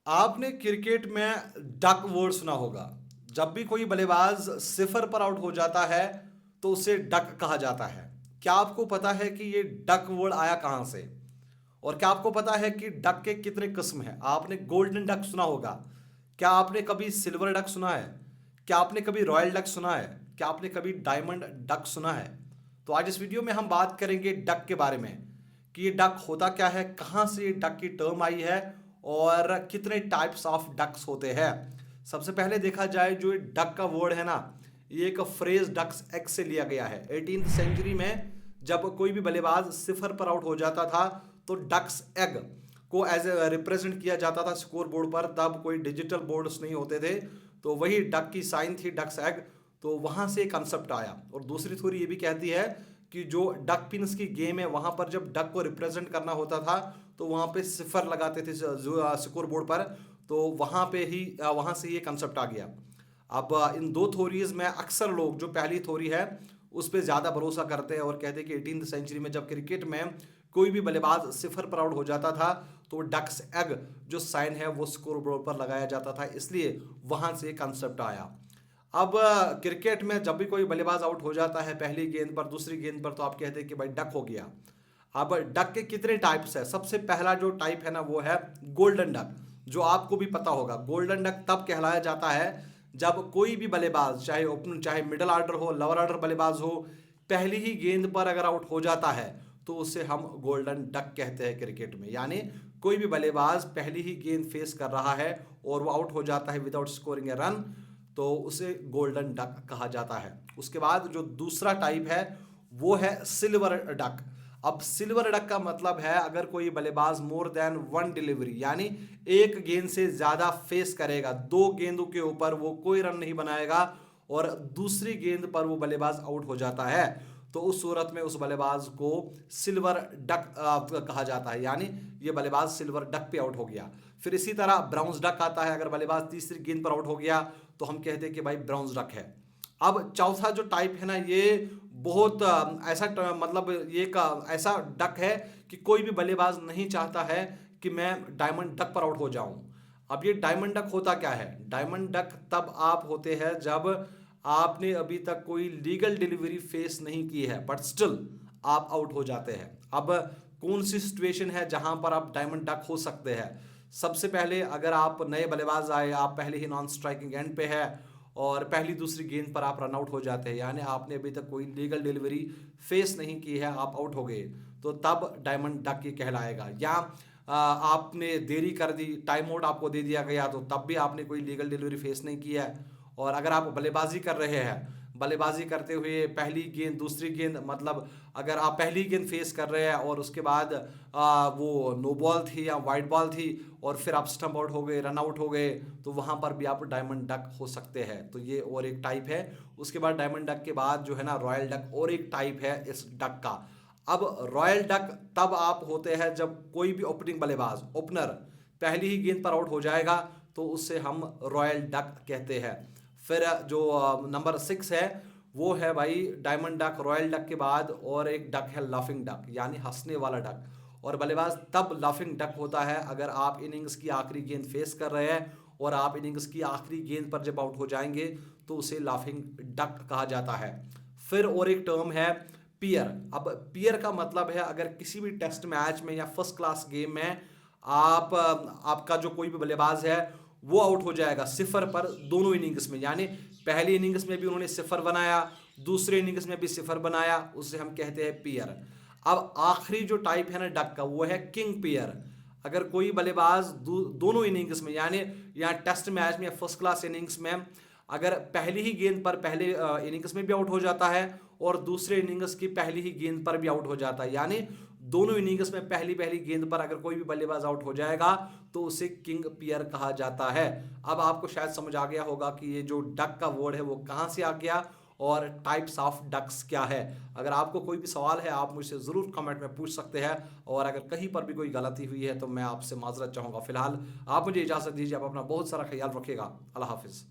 आपने क्रिकेट में duck word सुना होगा। जब भी कोई बल्लेबाज सिफर पर आउट हो जाता है तो उसे डक कहा जाता है। क्या आपको पता है कि ये डक वर्ड आया कहां से? और क्या आपको पता है कि डक के कितने किस्म हैं? आपने गोल्डन डक सुना होगा। क्या आपने कभी सिल्वर डक सुना है? क्या आपने कभी रॉयल डक सुना है? क्या आपने कभी डायमंड डक सुना है? तो आज इस वीडियो में हम बात करेंगे डक के बारे में कि ये डक होता क्या है, कहां से ये डक की टर्म आई है और कितने टाइप्स ऑफ डक्स होते हैं। सबसे पहले देखा जाए जो ये डक का वर्ड है ना, ये एक फ्रेज डक्स एग से लिया गया है। 18th सेंचुरी में जब कोई भी बल्लेबाज सिफर पर आउट हो जाता था तो डक्स एग को एज ए रिप्रेजेंट किया जाता था स्कोर बोर्ड पर। तब कोई डिजिटल बोर्ड्स नहीं होते थे, तो वही डक की साइन थी, डक्स एग। तो वहां से कंसेप्ट आया। और दूसरी थ्योरी ये भी कहती है कि जो डक पिन्स की गेम है वहां पर जब डक को रिप्रेजेंट करना होता था तो वहां पे सिफर लगाते थे स्कोर बोर्ड पर। तो वहां से ये कंसेप्ट आ गया। अब इन दो थ्योरीज में अक्सर लोग जो पहली थ्योरी है उस पर ज़्यादा भरोसा करते हैं और कहते हैं कि 18th सेंचुरी में जब क्रिकेट में कोई भी बल्लेबाज सिफर पर आउट हो जाता था तो डक्स एग जो साइन है वो स्कोर बोर्ड पर लगाया जाता था, इसलिए वहां से कंसेप्ट आया। अब क्रिकेट में जब भी कोई बल्लेबाज आउट हो जाता है पहली गेंद पर, दूसरी गेंद पर, तो आप कहते हैं कि भाई डक हो गया। अब डक के कितने टाइप्स है? सबसे पहला जो टाइप है ना वो है गोल्डन डक, जो आपको भी पता होगा। गोल्डन डक तब कहलाया जाता है जब कोई भी बल्लेबाज, चाहे ओपनर, चाहे मिडिल ऑर्डर हो, लोअर ऑर्डर बल्लेबाज हो, पहली ही गेंद पर अगर आउट हो जाता है तो उसे हम गोल्डन डक कहते हैं क्रिकेट में। यानी कोई भी बल्लेबाज पहली ही गेंद फेस कर रहा है और वो आउट हो जाता है विदाउट स्कोरिंग ए रन, तो उसे गोल्डन डक कहा जाता है। उसके बाद जो दूसरा टाइप है वो है सिल्वर डक। अब सिल्वर डक का मतलब है अगर कोई बल्लेबाज मोर देन वन डिलीवरी, यानी एक गेंद से ज्यादा फेस करेगा, दो गेंदों के ऊपर वो कोई रन नहीं बनाएगा और दूसरी गेंद पर वो बल्लेबाज आउट हो जाता है, तो उस सूरत में उस बल्लेबाज को सिल्वर डक कहा जाता है। यानी ये बल्लेबाज सिल्वर डक पे आउट हो गया। फिर इसी तरह ब्राउन्स डक आता है। अगर बल्लेबाज तीसरी गेंद पर आउट हो गया तो हम कहते हैं कि भाई ब्राउन्स डक है। अब चौथा जो टाइप है ना, ये बहुत मतलब ये का ऐसा डक है कि कोई भी बल्लेबाज नहीं चाहता है कि मैं डायमंड डक पर आउट हो जाऊं। अब ये डायमंड डक होता क्या है? डायमंड डक तब आप होते हैं जब आपने अभी तक कोई लीगल डिलीवरी फेस नहीं की है बट स्टिल आप आउट हो जाते हैं। अब कौन सी सिचुएशन है जहां पर आप डायमंड डक हो सकते हैं? सबसे पहले अगर आप नए बल्लेबाज आए, आप पहले ही नॉन स्ट्राइकिंग एंड पे है और पहली दूसरी गेंद पर आप रन आउट हो जाते हैं, यानी आपने अभी तक कोई लीगल डिलीवरी फेस नहीं की है, आप आउट हो गए, तो तब डायमंड डक ये कहलाएगा। या आपने देरी कर दी, टाइम आउट आपको दे दिया गया, तो तब भी आपने कोई लीगल डिलीवरी फेस नहीं किया है। और अगर आप बल्लेबाजी कर रहे हैं, बल्लेबाजी करते हुए पहली गेंद, दूसरी गेंद, मतलब अगर आप पहली गेंद फेस कर रहे हैं और उसके बाद वो नो बॉल थी या वाइड बॉल थी और फिर आप स्टंप आउट हो गए, रन आउट हो गए, तो वहां पर भी आप डायमंड डक हो सकते हैं। तो ये और एक टाइप है। उसके बाद डायमंड डक के बाद जो है ना रॉयल डक, और एक टाइप है इस डक का। अब रॉयल डक तब आप होते हैं जब कोई भी ओपनिंग बल्लेबाज, ओपनर, पहली ही गेंद पर आउट हो जाएगा तो उससे हम रॉयल डक कहते हैं। फिर जो नंबर 6 है वो है भाई डायमंड डक, रॉयल डक के बाद और एक डक है लाफिंग डक, यानी हंसने वाला डक। और बल्लेबाज तब लाफिंग डक होता है अगर आप इनिंग्स की आखिरी गेंद फेस कर रहे हैं और आप इनिंग्स की आखिरी गेंद पर जब आउट हो जाएंगे तो उसे लाफिंग डक कहा जाता है। फिर और एक टर्म है पियर। अब पियर का मतलब है अगर किसी भी टेस्ट मैच में या फर्स्ट क्लास गेम में आपका जो कोई भी बल्लेबाज है वो आउट हो जाएगा सिफर पर दोनों इनिंग्स में, यानी पहली इनिंग्स में भी उन्होंने सिफर बनाया, दूसरे इनिंग्स में भी सिफर बनाया, उसे हम कहते हैं पियर। अब आखिरी जो टाइप है ना डक का वो है किंग पियर। अगर कोई बल्लेबाज दोनों इनिंग्स में, यानी यहाँ टेस्ट मैच में या फर्स्ट क्लास इनिंग्स में अगर पहली ही गेंद पर पहले इनिंग्स में भी आउट हो जाता है और दूसरे इनिंग्स की पहली ही गेंद पर भी आउट हो जाता है, यानी दोनों इनिंग्स में पहली पहली गेंद पर अगर कोई भी बल्लेबाज आउट हो जाएगा तो उसे किंग पियर कहा जाता है। अब आपको शायद समझ आ गया होगा कि ये जो डक का वर्ड है वो कहां से आ गया और टाइप्स ऑफ डक्स क्या है। अगर आपको कोई भी सवाल है आप मुझसे ज़रूर कमेंट में पूछ सकते हैं और अगर कहीं पर भी कोई गलती हुई है तो मैं आपसे माजरत चाहूँगा। फिलहाल आप मुझे इजाज़त दीजिए। आप अपना बहुत सारा ख्याल रखिएगा। अल्लाह हाफिज़।